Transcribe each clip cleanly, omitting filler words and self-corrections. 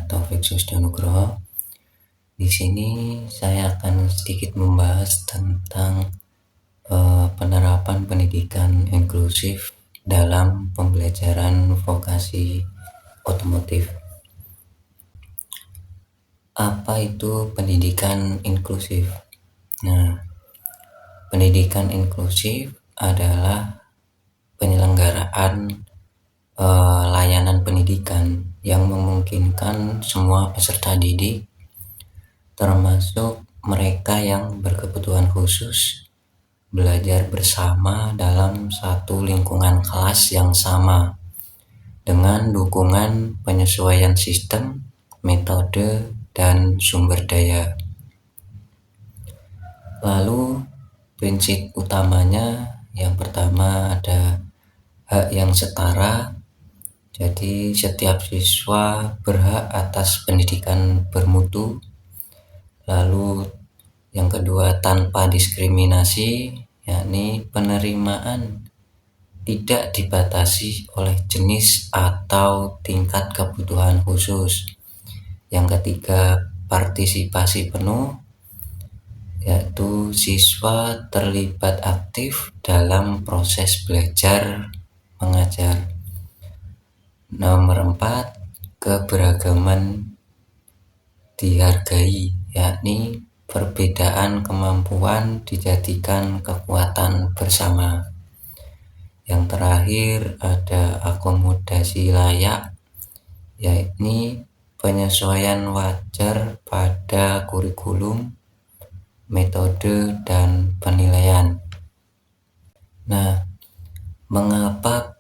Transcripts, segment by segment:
Taufik Susdanugroho. Di sini saya akan sedikit membahas tentang penerapan pendidikan inklusif dalam pembelajaran vokasi otomotif. Apa itu pendidikan inklusif? Nah, pendidikan inklusif adalah penyelenggaraan layanan pendidikan yang memungkinkan semua peserta didik, termasuk mereka yang berkebutuhan khusus, belajar bersama dalam satu lingkungan kelas yang sama dengan dukungan penyesuaian sistem, metode, dan sumber daya. Lalu prinsip utamanya yang pertama ada hak yang setara. Jadi setiap siswa berhak atas pendidikan bermutu. Lalu yang kedua tanpa diskriminasi, yakni penerimaan tidak dibatasi oleh jenis atau tingkat kebutuhan khusus. Yang ketiga partisipasi penuh, yaitu siswa terlibat aktif dalam proses belajar mengajar. Nomor 4, keberagaman dihargai, yakni perbedaan kemampuan dijadikan kekuatan bersama. Yang terakhir ada akomodasi layak, yakni penyesuaian wajar pada kurikulum, metode, dan penilaian. Nah, mengapa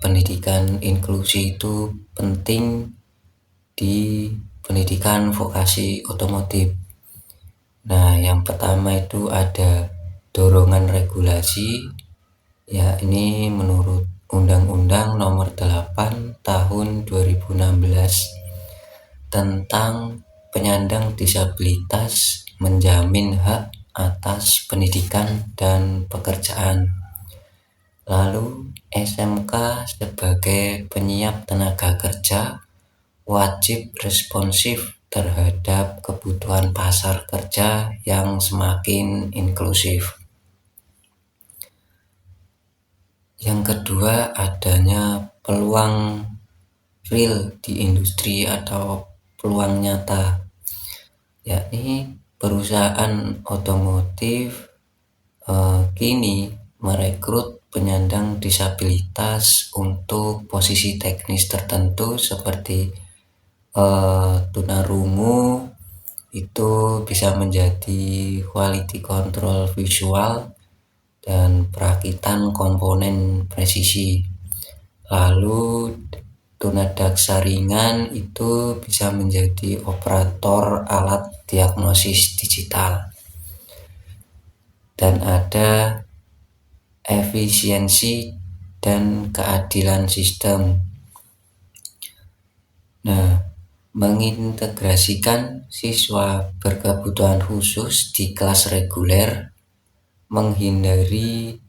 pendidikan inklusi itu penting di pendidikan vokasi otomotif? Nah, yang pertama itu ada dorongan regulasi, ya ini menurut Undang-Undang Nomor 8 Tahun 2016 tentang penyandang disabilitas menjamin hak atas pendidikan dan pekerjaan. Lalu SMK sebagai penyiap tenaga kerja wajib responsif terhadap kebutuhan pasar kerja yang semakin inklusif. Yang kedua, adanya peluang real di industri atau peluang nyata, yakni perusahaan otomotif kini merekrut penyandang disabilitas untuk posisi teknis tertentu seperti tunarungu, itu bisa menjadi quality control visual dan perakitan komponen presisi. Lalu tunadaksa ringan itu bisa menjadi operator alat diagnosis digital. Dan ada efisiensi dan keadilan sistem. Nah, mengintegrasikan siswa berkebutuhan khusus di kelas reguler, menghindari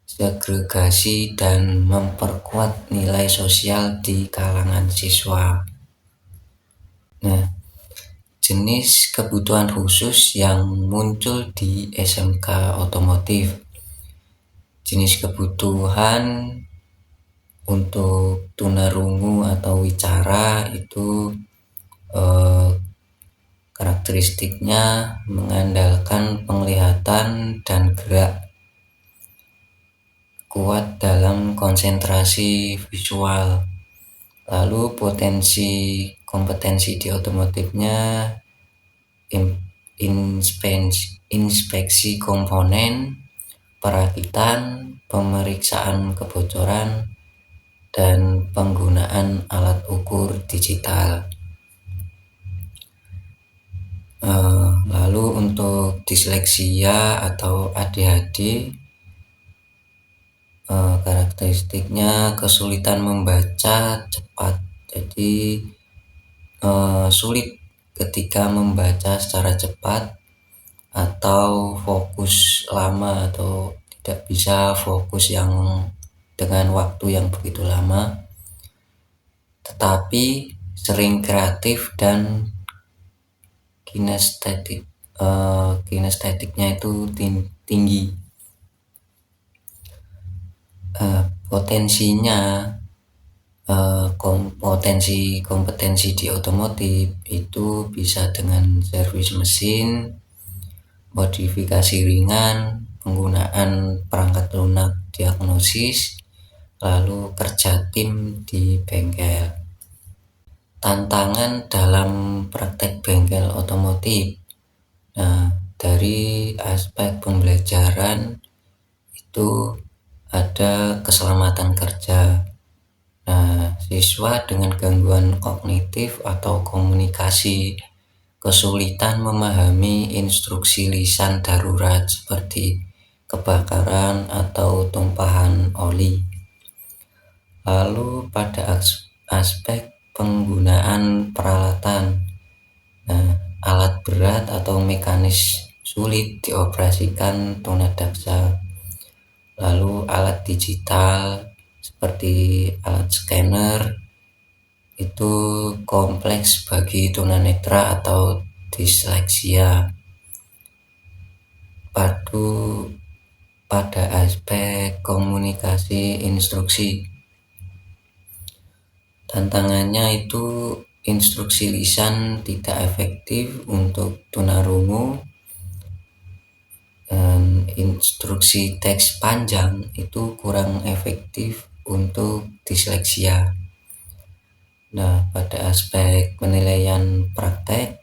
segregasi dan memperkuat nilai sosial di kalangan siswa. Nah, jenis kebutuhan khusus yang muncul di SMK otomotif. Jenis kebutuhan untuk tunarungu atau wicara itu karakteristiknya mengandalkan penglihatan dan gerak, kuat dalam konsentrasi visual. Lalu kompetensi di otomotifnya inspeksi komponen, perakitan, pemeriksaan kebocoran, dan penggunaan alat ukur digital. Lalu untuk disleksia atau ADHD, karakteristiknya kesulitan membaca cepat, jadi sulit ketika membaca secara cepat atau fokus lama atau tidak bisa fokus yang dengan waktu yang begitu lama. tetapi sering kreatif dan kinestetiknya itu tinggi. Potensinya, kompetensi di otomotif itu bisa dengan servis mesin, modifikasi ringan, penggunaan perangkat lunak diagnosis, lalu kerja tim di bengkel. Tantangan dalam praktek bengkel otomotif. Nah, dari aspek pembelajaran itu ada keselamatan kerja. Nah, siswa dengan gangguan kognitif atau komunikasi kesulitan memahami instruksi lisan darurat seperti kebakaran atau tumpahan oli. Lalu pada aspek penggunaan peralatan, nah, alat berat atau mekanis sulit dioperasikan tunadaksa. Lalu alat digital seperti alat scanner itu kompleks bagi tunanetra atau disleksia. Pada aspek komunikasi instruksi, tantangannya itu instruksi lisan tidak efektif untuk tunarungu, dan instruksi teks panjang itu kurang efektif untuk disleksia. Nah, pada aspek penilaian praktek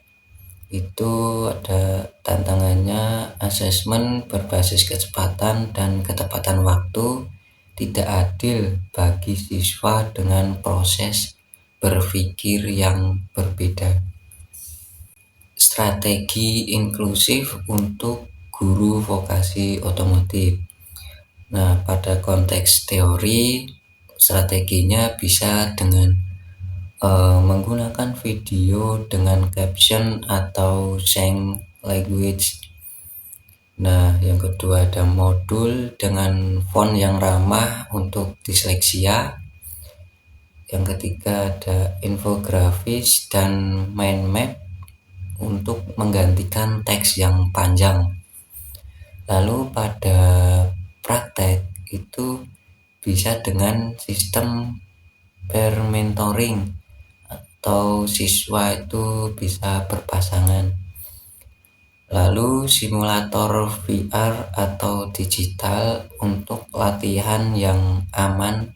itu ada tantangannya, asesmen berbasis kecepatan dan ketepatan waktu tidak adil bagi siswa dengan proses berpikir yang berbeda. Strategi inklusif untuk guru vokasi otomotif. Nah, pada konteks teori, strateginya bisa dengan menggunakan video dengan caption atau sign language. Nah, yang kedua ada modul dengan font yang ramah untuk disleksia. Yang ketiga ada infografis dan mind map untuk menggantikan teks yang panjang. Lalu pada praktek itu bisa dengan sistem peer mentoring atau siswa itu bisa berpasangan. Lalu simulator VR atau digital untuk latihan yang aman.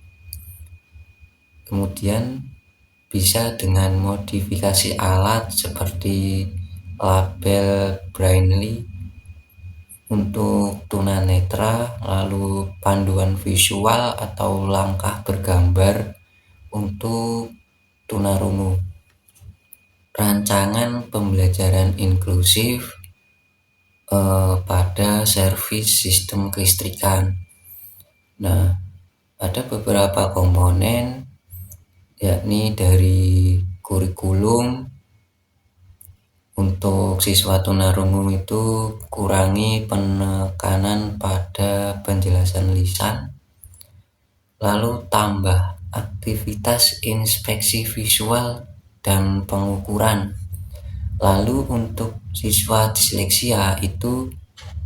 Kemudian bisa dengan modifikasi alat seperti label Braille untuk tunanetra, lalu panduan visual atau langkah bergambar untuk tunarungu. Rancangan pembelajaran inklusif pada servis sistem kelistrikan. Nah, ada beberapa komponen, yakni dari kurikulum. Untuk siswa tunarungu itu kurangi penekanan pada penjelasan lisan, lalu tambah aktivitas inspeksi visual dan pengukuran. Lalu untuk siswa disleksia itu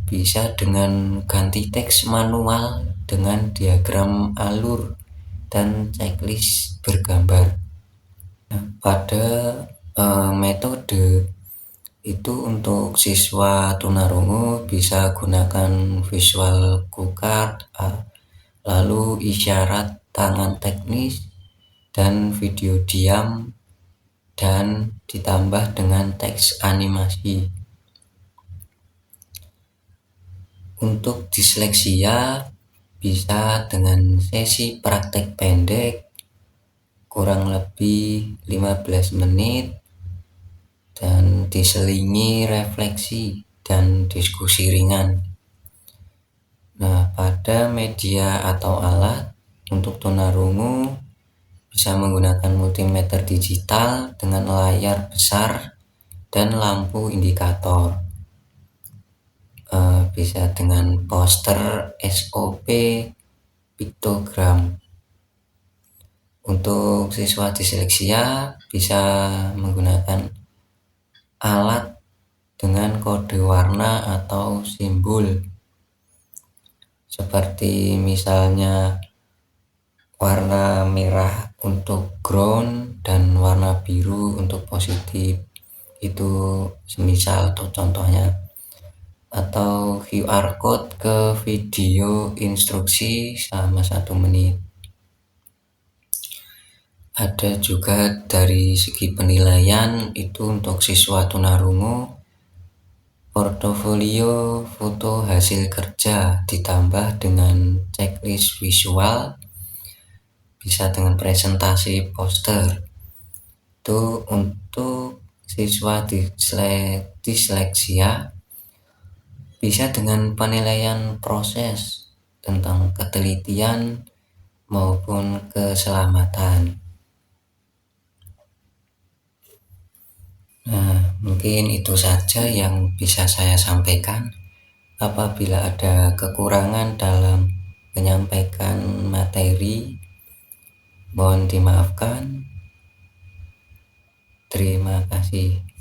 bisa dengan ganti teks manual dengan diagram alur dan checklist bergambar. Nah, pada metode itu untuk siswa tunarungu bisa gunakan visual cue card, lalu isyarat tangan teknis dan video diam, dan ditambah dengan teks animasi. Untuk disleksia bisa dengan sesi praktek pendek kurang lebih 15 menit dan diselingi refleksi dan diskusi ringan. Nah, pada media atau alat untuk tunarungu bisa menggunakan multimeter digital dengan layar besar dan lampu indikator. Bisa dengan poster, SOP, piktogram. Untuk siswa disleksia bisa menggunakan alat dengan kode warna atau simbol, seperti misalnya warna merah untuk ground dan warna biru untuk positif. Itu semisal atau contohnya, atau QR code ke video instruksi selama 1 menit. Ada juga dari segi penilaian, itu untuk siswa tunarungu, portofolio foto hasil kerja ditambah dengan checklist visual, bisa dengan presentasi poster. Itu untuk siswa disleksia bisa dengan penilaian proses tentang ketelitian maupun keselamatan. Nah, mungkin itu saja yang bisa saya sampaikan. Apabila ada kekurangan dalam menyampaikan materi, mohon dimaafkan. Terima kasih.